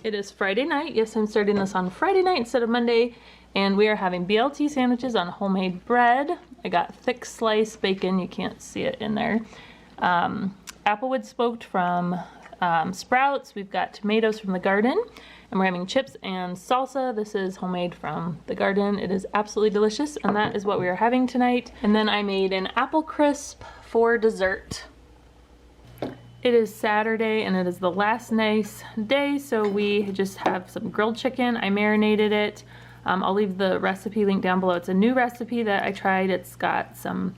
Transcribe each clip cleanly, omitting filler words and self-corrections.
It is Friday night. Yes, I'm starting this on Friday night instead of Monday. And we are having BLT sandwiches on homemade bread. I got thick sliced bacon. You can't see it in there. Applewood smoked from Sprouts. We've got tomatoes from the garden. And we're having chips and salsa. This is homemade from the garden. It is absolutely delicious. And that is what we are having tonight. And then I made an apple crisp for dessert. It is Saturday and it is the last nice day, so we just have some grilled chicken. I marinated it. I'll leave the recipe link down below. It's a new recipe that I tried. It's got some,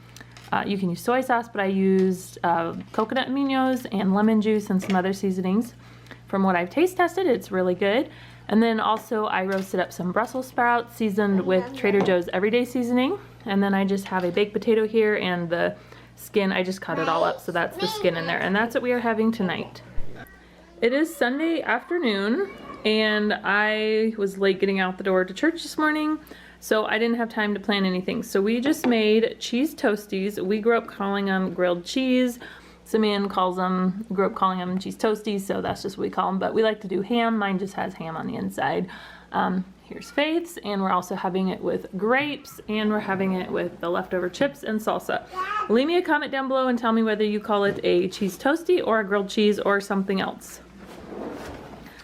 you can use soy sauce, but I used coconut aminos and lemon juice and some other seasonings. From what I've taste tested, it's really good. And then also I roasted up some Brussels sprouts seasoned with Trader Joe's everyday seasoning. And then I just have a baked potato here and the skin, I just cut it all up, so that's the skin in there, and that's what we are having tonight. It is Sunday afternoon and I was late getting out the door to church this morning, so I didn't have time to plan anything. So we just made cheese toasties. We grew up calling them grilled cheese. Simeon grew up calling them cheese toasties, so that's just what we call them, but we like to do ham. Mine just has ham on the inside. Here's Faith's, and we're also having it with grapes, and we're having it with the leftover chips and salsa. Leave me a comment down below and tell me whether you call it a cheese toasty or a grilled cheese or something else.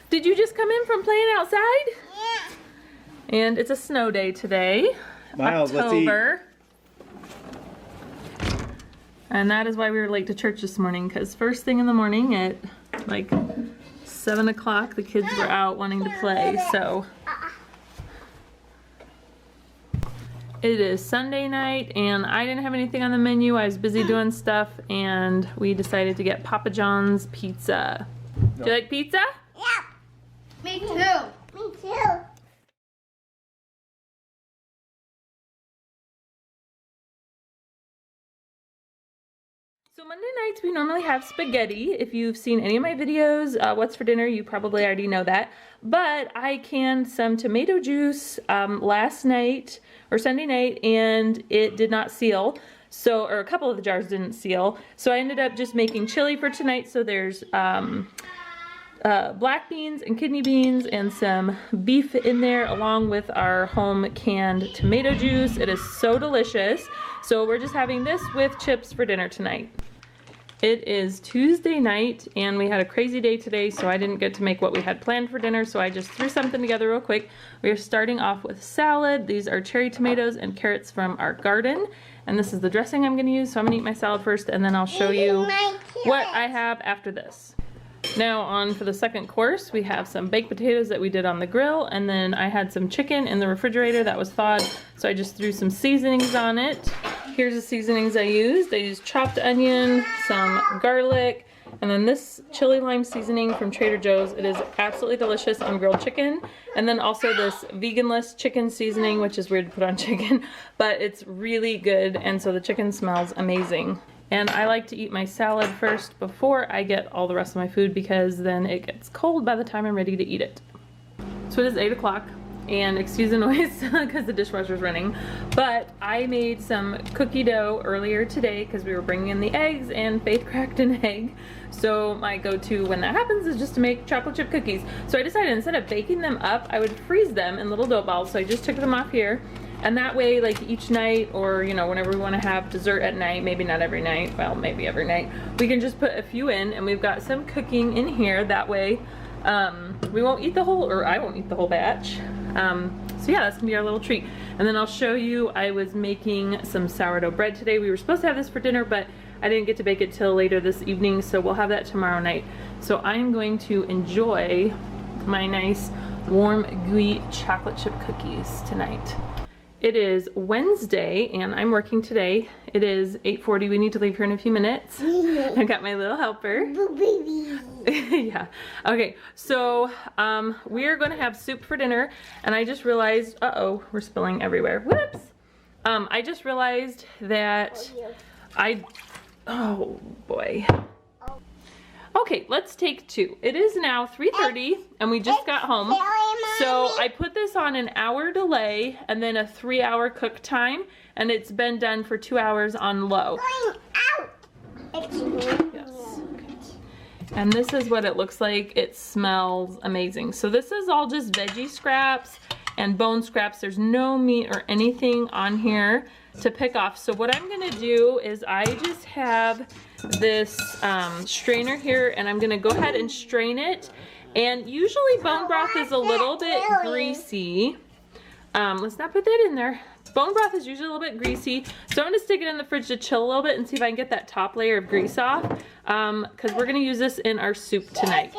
Did you just come in from playing outside? Yeah. And it's a snow day today, Miles, October. And that is why we were late to church this morning, because first thing in the morning at like 7 o'clock, the kids were out wanting to play, so. It is Sunday night and I didn't have anything on the menu. I was busy doing stuff and we decided to get Papa John's pizza. Do you like pizza? Yeah. Me too. Me too. So Monday nights we normally have spaghetti. If you've seen any of my videos, what's for dinner, you probably already know that. But I canned some tomato juice last night or Sunday night and it did not seal. So, or a couple of the jars didn't seal. So I ended up just making chili for tonight. So there's black beans and kidney beans and some beef in there along with our home canned tomato juice. It is so delicious. So we're just having this with chips for dinner tonight. It is Tuesday night and we had a crazy day today, so I didn't get to make what we had planned for dinner, so I just threw something together real quick. We are starting off with salad. These are cherry tomatoes and carrots from our garden, and this is the dressing I'm going to use. So I'm going to eat my salad first and then I'll show you what I have after this. Now on for the second course, we have some baked potatoes that we did on the grill, and then I had some chicken in the refrigerator that was thawed, so I just threw some seasonings on it. Here's the seasonings I used. I used chopped onion, some garlic, and then this chili lime seasoning from Trader Joe's. It is absolutely delicious on grilled chicken. And then also this veganless chicken seasoning, which is weird to put on chicken, but it's really good, and so the chicken smells amazing. And I like to eat my salad first before I get all the rest of my food, because then it gets cold by the time I'm ready to eat it. So it is 8 o'clock, and excuse the noise because the dishwasher's running, but I made some cookie dough earlier today because we were bringing in the eggs and Faith cracked an egg. So my go-to when that happens is just to make chocolate chip cookies. So I decided instead of baking them up, I would freeze them in little dough balls. So I just took them off here. And that way, like each night, or you know, whenever we want to have dessert at night, maybe not every night, well, maybe every night, we can just put a few in, and we've got some cooking in here. That way, we won't eat the whole, or I won't eat the whole batch. So yeah, that's gonna be our little treat. And then I'll show you, I was making some sourdough bread today. We were supposed to have this for dinner, but I didn't get to bake it till later this evening, so we'll have that tomorrow night. So I'm going to enjoy my nice warm gooey chocolate chip cookies tonight. It is Wednesday and I'm working today. It is 8:40. We need to leave here in a few minutes. I got my little helper. Yeah. Okay, so we are going to have soup for dinner, and I just realized, uh-oh, we're spilling everywhere. Whoops. I just realized that oh boy. Okay, let's take two. It is now 3:30 and we just got home. So I put this on an hour delay and then a 3-hour cook time, and it's been done for 2 hours on low. Yes. Okay. And this is what it looks like. It smells amazing. So this is all just veggie scraps and bone scraps. There's no meat or anything on here to pick off. So what I'm gonna do is I just have this strainer here, and I'm gonna go ahead and strain it. And usually bone broth is a little bit greasy. Let's not put that in there. Bone broth is usually a little bit greasy, so I'm gonna stick it in the fridge to chill a little bit and see if I can get that top layer of grease off, because we're gonna use this in our soup tonight.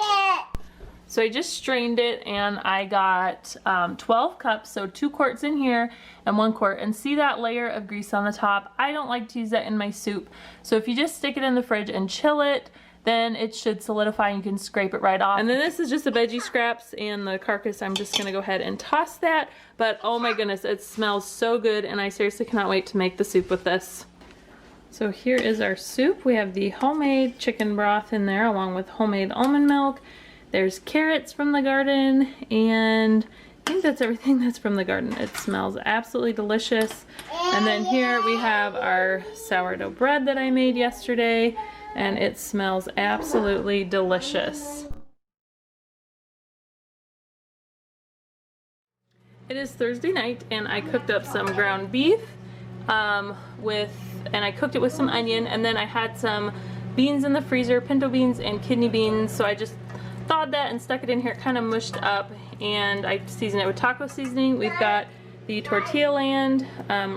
So I just strained it, and I got 12 cups, so 2 quarts in here and 1 quart. And see that layer of grease on the top? I don't like to use that in my soup. So if you just stick it in the fridge and chill it, then it should solidify and you can scrape it right off. And then this is just the veggie scraps and the carcass. I'm just gonna go ahead and toss that. But oh my goodness, it smells so good, and I seriously cannot wait to make the soup with this. So here is our soup. We have the homemade chicken broth in there along with homemade almond milk. There's carrots from the garden, and I think that's everything that's from the garden. It smells absolutely delicious. And then here we have our sourdough bread that I made yesterday, and it smells absolutely delicious. It is Thursday night, and I cooked up some ground beef and I cooked it with some onion, and then I had some beans in the freezer, pinto beans and kidney beans, so I just thawed that and stuck it in here. It kind of mushed up, and I seasoned it with taco seasoning. We've got the Tortilla Land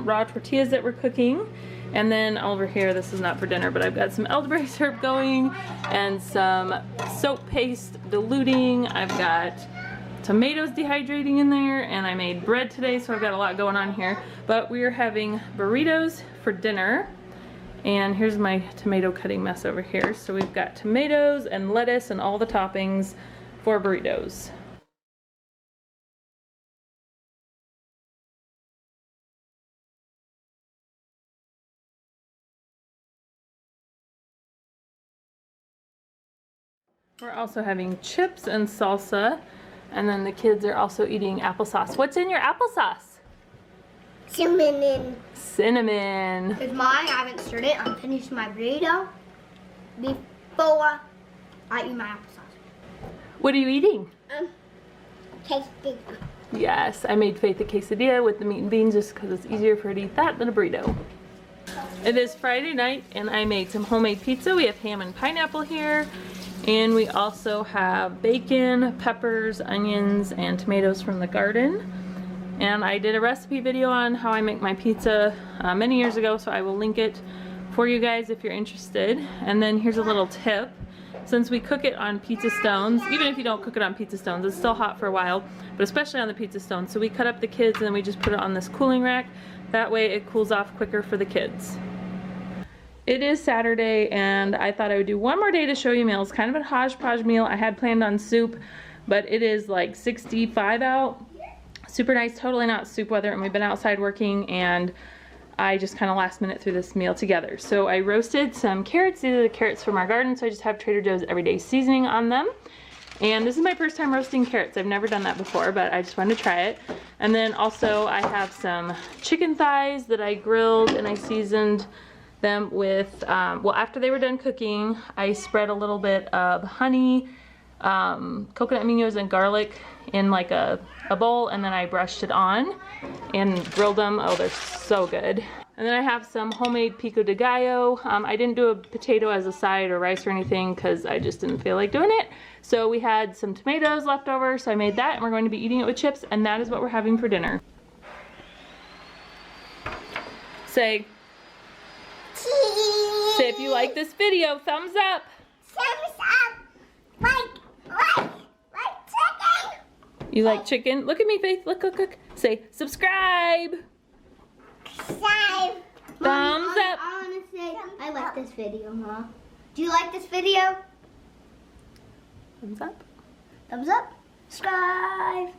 raw tortillas that we're cooking, and then over here, this is not for dinner, but I've got some elderberry syrup going and some soap paste diluting. I've got tomatoes dehydrating in there, and I made bread today, so I've got a lot going on here. But we are having burritos for dinner. And here's my tomato cutting mess over here. So we've got tomatoes and lettuce and all the toppings for burritos. We're also having chips and salsa, and then the kids are also eating applesauce. What's in your applesauce? Cinnamon. Cinnamon. It's mine. I haven't stirred it. I'm finishing my burrito before I eat my applesauce. What are you eating? Tasty. Yes, I made Faith a quesadilla with the meat and beans just because it's easier for her to eat that than a burrito. It is Friday night, and I made some homemade pizza. We have ham and pineapple here, and we also have bacon, peppers, onions, and tomatoes from the garden. And I did a recipe video on how I make my pizza many years ago, so I will link it for you guys if you're interested. And then here's a little tip. Since we cook it on pizza stones, even if you don't cook it on pizza stones, it's still hot for a while, but especially on the pizza stone. So we cut up the kids, and then we just put it on this cooling rack. That way it cools off quicker for the kids. It is Saturday, and I thought I would do one more day to show you meals. Kind of a hodgepodge meal. I had planned on soup, but it is like 65 out. Super nice, totally not soup weather, and we've been outside working, and I just kind of last minute threw this meal together. So I roasted some carrots. These are the carrots from our garden, so I just have Trader Joe's everyday seasoning on them. And this is my first time roasting carrots. I've never done that before, but I just wanted to try it. And then also I have some chicken thighs that I grilled, and I seasoned them with, well, after they were done cooking, I spread a little bit of honey, coconut aminos, and garlic in like a bowl, and then I brushed it on and grilled them. Oh, they're so good. And then I have some homemade pico de gallo. I didn't do a potato as a side or rice or anything because I just didn't feel like doing it. So we had some tomatoes left over, so I made that, and we're going to be eating it with chips, and that is what we're having for dinner. Say if you like this video, thumbs up. Thumbs up. Like chicken. You like chicken? Look at me, Faith. Look. Say subscribe. Thumbs up. I want to say I like this video, Mom. Do you like this video? Thumbs up. Thumbs up. Subscribe.